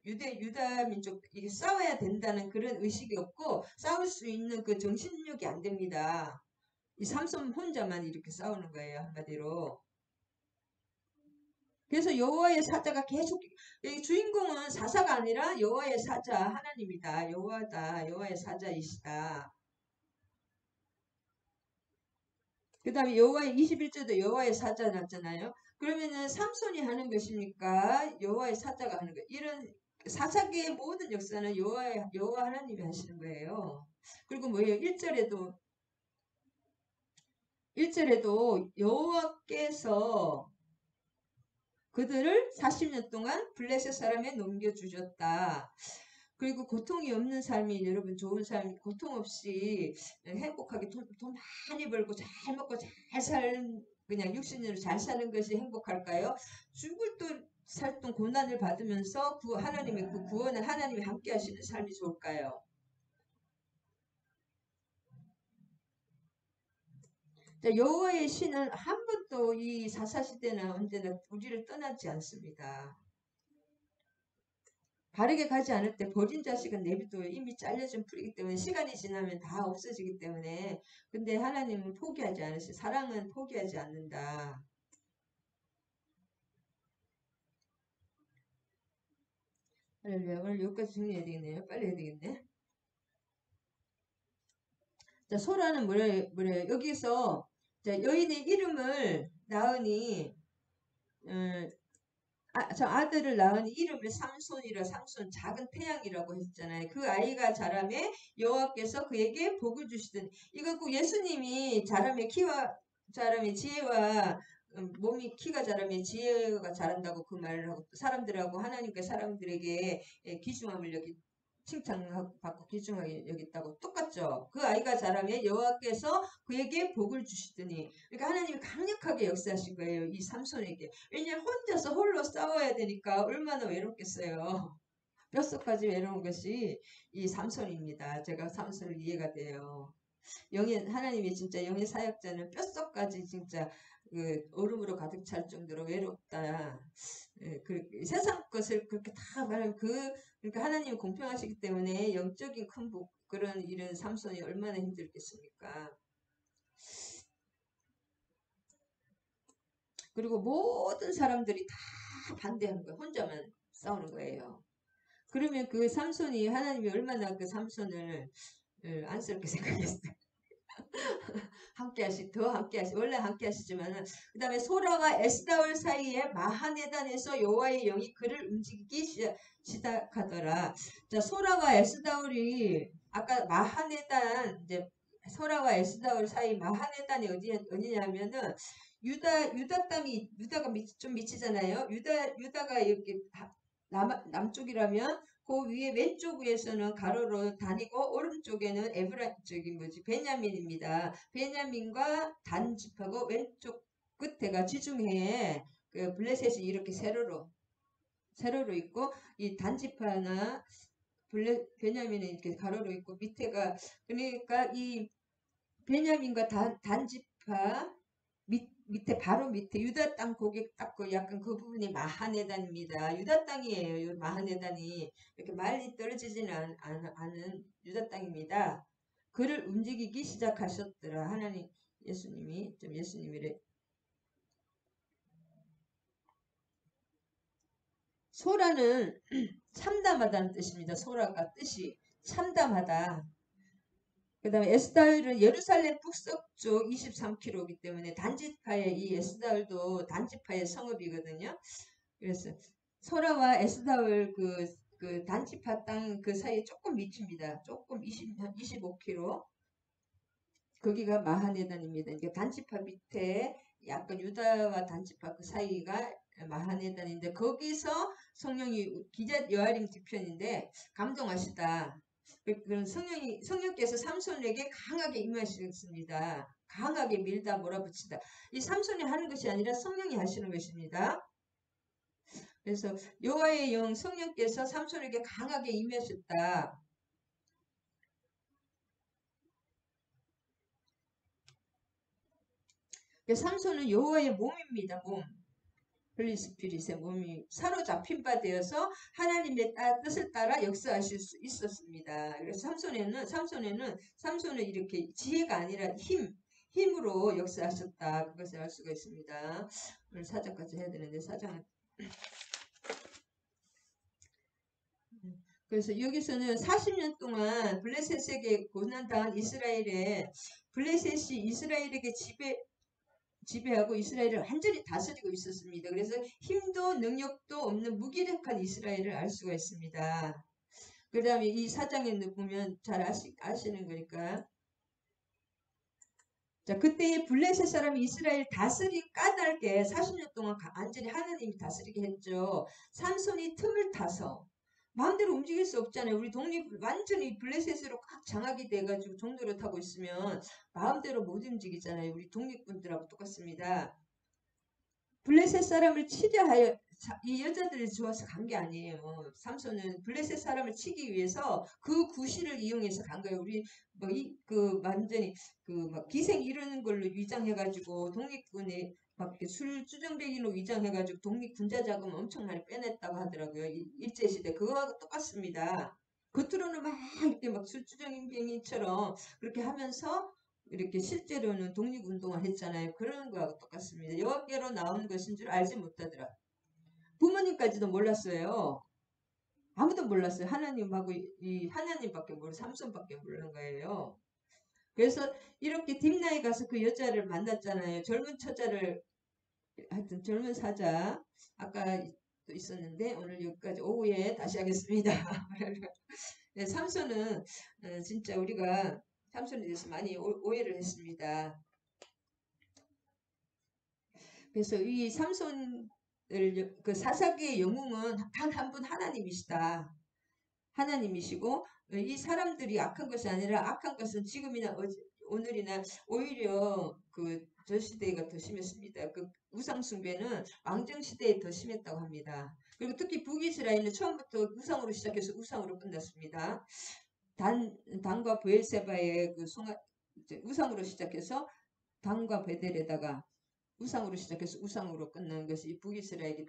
유다 민족 이게 싸워야 된다는 그런 의식이 없고 싸울 수 있는 그 정신력이 안 됩니다. 이 삼손 혼자만 이렇게 싸우는 거예요 한마디로. 그래서 여호와의 사자가 계속 주인공은 사사가 아니라 여호와의 사자 하나님이다. 여호와의 사자이시다. 그 다음에 여호와의 21절도 여호와의 사자 났잖아요. 그러면은 삼손이 하는 것입니까? 여호와의 사자가 하는 거. 이런 사사계의 모든 역사는 여호와 하나님이 하시는 거예요. 그리고 뭐예요? 1절에도 여호와께서 그들을 40년 동안 블레셋 사람에 넘겨주셨다. 그리고 고통이 없는 삶이 여러분 좋은 삶 고통 없이 행복하게 돈 많이 벌고 잘 먹고 그냥 60년을 잘 사는 것이 행복할까요? 죽을 또 살동 고난을 받으면서 하나님의 그 구원을 하나님이 함께 하시는 삶이 좋을까요? 여호와의 신은 한 번도 이 사사시대는 언제나 우리를 떠나지 않습니다. 바르게 가지 않을 때 버린 자식은 내비둬요. 이미 잘려진 풀이기 때문에 시간이 지나면 다 없어지기 때문에 근데 하나님은 포기하지 않으시 사랑은 포기하지 않는다. 오늘 여기까지 정리해야 되겠네요. 빨리 해야 되겠네. 자, 소라는 뭐래 여기서 자, 여인의 이름을 낳으니 저 아들을 낳으니 이름을 삼손이라 삼손 작은 태양이라고 했잖아요. 그 아이가 자라매 여호와께서 그에게 복을 주시더니 이거 그 예수님이 자라매 키와 자라매 지혜와 몸이 키가 자라매 지혜가 자란다고 그 말을 하고 사람들하고 하나님께 사람들에게 귀중함을 여기 칭찬받고 귀중하게 여겼다고 똑같죠. 그 아이가 자라매 여호와께서 그에게 복을 주시더니 그러니까 하나님이 강력하게 역사하신 거예요. 이 삼손에게. 왜냐하면 혼자서 홀로 싸워야 되니까 얼마나 외롭겠어요. 뼛속까지 외로운 것이 이 삼손입니다. 제가 삼손을 이해가 돼요. 영의 하나님이 진짜 영의 사역자는 뼛속까지 진짜 그 얼음으로 가득 찰 정도로 외롭다. 그 세상 것을 그렇게 다 말하면 그러니까 하나님이 공평하시기 때문에 영적인 큰 복 그런 일은 삼손이 얼마나 힘들겠습니까? 그리고 모든 사람들이 다 반대하는 거예요. 혼자만 싸우는 거예요. 그러면 그 삼손이 하나님이 얼마나 그 삼손을 안쓰럽게 생각했어요. 더 함께 하시, 원래 함께 하시지만은, 그 다음에 소라와 에스다올 사이에 마하네단에서 여호와의 영이 그를 움직이기 시작하더라. 자, 소라와 에스다올이, 아까 마하네단, 이제, 소라와 에스다올 사이 마하네단이 어디냐면은, 유다 땅이, 유다가 좀 미치잖아요. 유다가 이렇게 남쪽이라면 그 위에 왼쪽 위에서는 가로로 다니고 오른쪽에는 베냐민입니다. 베냐민과 단집하고 왼쪽 끝에가 지중해에 그 블레셋이 이렇게 세로로 있고 이 단지파나 베냐민은 이렇게 가로로 있고 밑에가 그러니까 이 베냐민과 단지파 밑에 바로 밑에 유다 땅 고개 닦고 약간 그 부분이 마하네단입니다. 유다 땅이에요. 마하네단이 이렇게 많이 떨어지지는 않은 유다 땅입니다. 그를 움직이기 시작하셨더라. 하나님 예수님이 좀 예수님이래. 소라는 참담하다는 뜻입니다. 소라가 뜻이 참담하다. 그 다음에 에스다엘은 예루살렘 북서쪽 23km이기 때문에 단지파의 이 에스다엘도 단지파의 성읍이거든요. 그래서 소라와 에스다엘 그 단지파 땅 그 사이에 조금 밑입니다. 조금 25km. 거기가 마하네단입니다. 그러니까 단지파 밑에 약간 유다와 단지파 그 사이가 마하네단인데 거기서 성령이 기자 여아림 뒤편인데 감동하시다. 그런 성령께서 삼손에게 강하게 임하셨습니다. 강하게 밀다 몰아붙이다. 이 삼손이 하는 것이 아니라 성령이 하시는 것입니다. 그래서 여호와의 영 성령께서 삼손에게 강하게 임하셨다. 삼손은 여호와의 몸입니다. 몸. 홀리스피릿의 몸이 사로잡힌 바 되어서 하나님의 뜻을 따라 역사하실 수 있었습니다. 그래서 삼손은 이렇게 지혜가 아니라 힘으로 역사하셨다. 그것을 알 수가 있습니다. 오늘 사장까지 해야 되는데 사장은 그래서 여기서는 40년 동안 블레셋에게 고난당한 블레셋이 이스라엘에게 지배하고 이스라엘을 완전히 다스리고 있었습니다. 그래서 힘도 능력도 없는 무기력한 이스라엘을 알 수가 있습니다. 그 다음에 이 사장에 보면 잘 아시는 거니까. 자, 그때 블레셋 사람이 이스라엘 까닭에 40년 동안 완전히 하나님이 다스리게 했죠. 삼손이 틈을 타서 마음대로 움직일 수 없잖아요. 우리 완전히 블레셋으로 꽉 장악이 돼가지고 종로를 타고 있으면 마음대로 못 움직이잖아요. 우리 독립군들하고 똑같습니다. 블레셋 사람을 치려 하여 이 여자들이 좋아서 간 게 아니에요. 삼손은 블레셋 사람을 치기 위해서 그 구실을 이용해서 간 거예요. 우리 완전히 막 기생 이루는 걸로 위장해가지고 독립군이 막 술주정뱅이로 위장해가지고 독립군자 자금 엄청 많이 빼냈다고 하더라고요. 일제시대 그거하고 똑같습니다. 겉으로는 막 이렇게 막 술주정뱅이처럼 그렇게 하면서 이렇게 실제로는 독립운동을 했잖아요. 그런 거하고 똑같습니다. 여호와께로 나온 것인 줄 알지 못하더라. 부모님까지도 몰랐어요. 아무도 몰랐어요. 하나님하고 이 하나님밖에 모르고 삼손밖에 모르는 거예요. 그래서 이렇게 딥나에 가서 그 여자를 만났잖아요. 젊은 처자를, 하여튼 젊은 사자. 아까 또 있었는데 오늘 여기까지 오후에 다시 하겠습니다. 네, 삼손은 진짜 우리가 삼손에 대해서 많이 오해를 했습니다. 그래서 이 삼손을 그 사사기의 영웅은 단 한 분 하나님이시다. 하나님이시고 이 사람들이 악한 것이 아니라 악한 것은 지금이나 오늘이나 오히려 그 저 시대가 더 심했습니다. 그 우상 숭배는 왕정 시대에 더 심했다고 합니다. 그리고 특히 북이스라엘은 처음부터 우상으로 시작해서 우상으로 끝났습니다. 단과 브엘세바의 그 우상으로 시작해서 단과 베델에다가 우상으로 시작해서 우상으로 끝나는 것이 북이스라엘이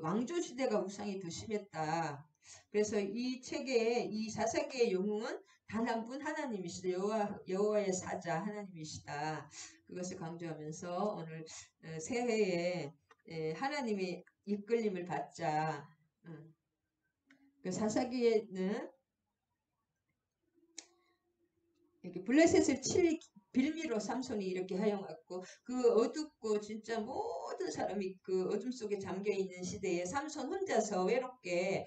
왕조 시대가 우상이 더 심했다. 그래서 이 책의 이 사사기의 영웅은 단 한 분 하나님이시다. 여호와의 사자 하나님이시다. 그것을 강조하면서 오늘 새해에 하나님의 이끌림을 받자. 그 사사기에는 이렇게 블레셋을 칠 빌미로 삼손이 이렇게 하여왔고 그 어둡고 진짜 모든 사람이 그 어둠 속에 잠겨 있는 시대에 삼손 혼자서 외롭게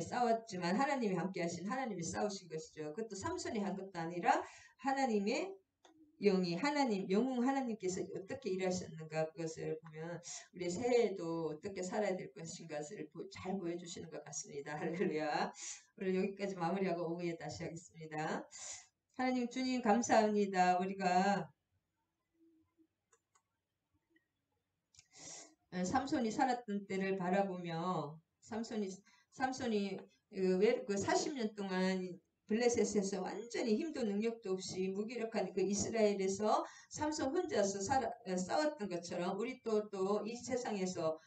싸웠지만 하나님이 함께 하신 하나님이 싸우신 것이죠. 그것도 삼손이 한 것도 아니라 하나님의 영이 영웅 하나님께서 어떻게 일하셨는가 그것을 보면 우리 새해에도 어떻게 살아야 될 것인가를 잘 보여주시는 것 같습니다. 할렐루야. 오늘 여기까지 마무리하고 오후에 다시 하겠습니다. 하나님 주님 감사합니다. 우리가 삼손이 살았던 때를 바라보며 삼손이 그 40년 동안 블레셋에서 완전히 힘도 능력도 없이 무기력한 그 이스라엘에서 삼손 혼자서 싸웠던 것처럼 우리 또 이 세상에서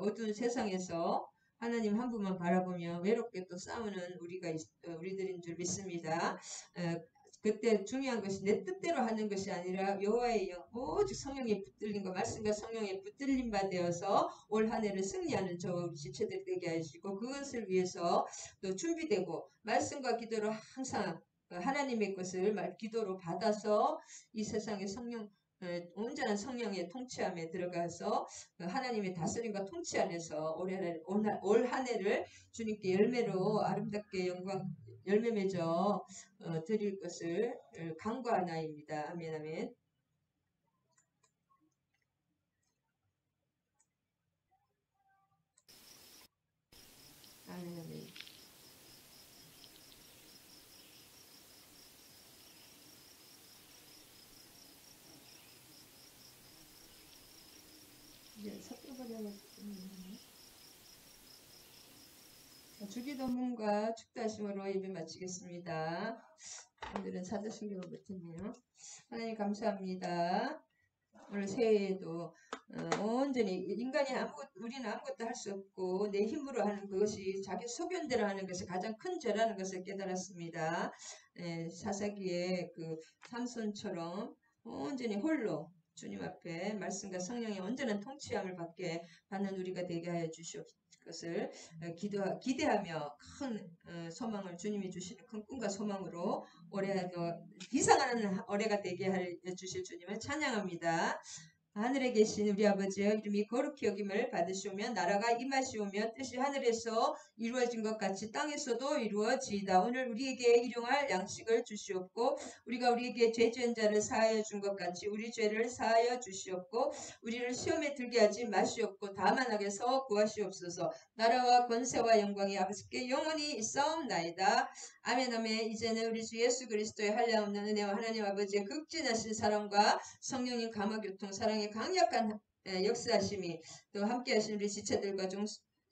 어두운 세상에서 하나님 한 분만 바라보며 외롭게 또 싸우는 우리들인 줄 믿습니다. 그때 중요한 것이 내 뜻대로 하는 것이 아니라 여호와의 영 오직 성령에 붙들린 것 말씀과 성령에 붙들린 바 되어서 올 한 해를 승리하는 저 우리 지체들 되게 하시고 그것을 위해서 또 준비되고 말씀과 기도로 항상 하나님의 것을 기도로 받아서 이 세상의 온전한 성령의 통치함에 들어가서 하나님의 다스림과 통치 안에서 올 한 해를 주님께 열매로 아름답게 열매 맺어 드릴 것을 간구하나이다. 아멘 아멘. 아멘 아멘. 이제 섞여버려가지고 주기도문과 축도하심으로 예배 마치겠습니다. 오늘은 사도신경을 못했네요. 하나님 감사합니다. 오늘 새해에도 온전히 우리는 아무것도 할 수 없고 내 힘으로 하는 그것이 자기 소견대로 하는 것이 가장 큰 죄라는 것을 깨달았습니다. 사사기의 그 삼손처럼 온전히 홀로 주님 앞에 말씀과 성령의 온전한 통치함을 받는 우리가 되게 하여 주시옵소서. 것을 기대하며 큰 소망을 주님이 주시는 큰 꿈과 소망으로 올해도 비상하는 올해가 되게 해 주실 주님을 찬양합니다. 하늘에 계신 우리 아버지여 이름이 거룩히 여김을 받으시오며 나라가 임하시오며 뜻이 하늘에서 이루어진 것 같이 땅에서도 이루어지이다. 오늘 우리에게 일용할 양식을 주시옵고 우리가 우리에게 죄 지은 자를 사하여 준 것 같이 우리 죄를 사하여 주시옵고 우리를 시험에 들게 하지 마시옵고 다만 악에서 구하시옵소서. 나라와 권세와 영광이 아버지께 영원히 있사옵나이다. 아멘 아멘. 이제는 우리 주 예수 그리스도의 한량없는 은혜와 하나님 아버지의 극진하신 사랑과 성령님 감화교통 사랑의 강력한 역사하심이 또 함께하신 우리 지체들과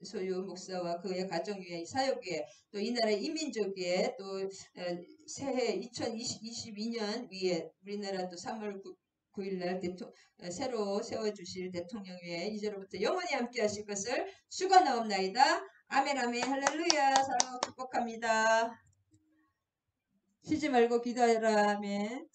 소유 목사와 그의 가정 위에 사역 위에 또 이 나라의 이민족 위에 또 새해 2022년 위에 우리나라 또 3월 9일날 새로 세워주실 대통령 위에 이제로부터 영원히 함께하실 것을 축원하옵나이다. 아멘 아멘. 할렐루야. 사랑하고 축복합니다. 쉬지 말고 기도하라. 아멘.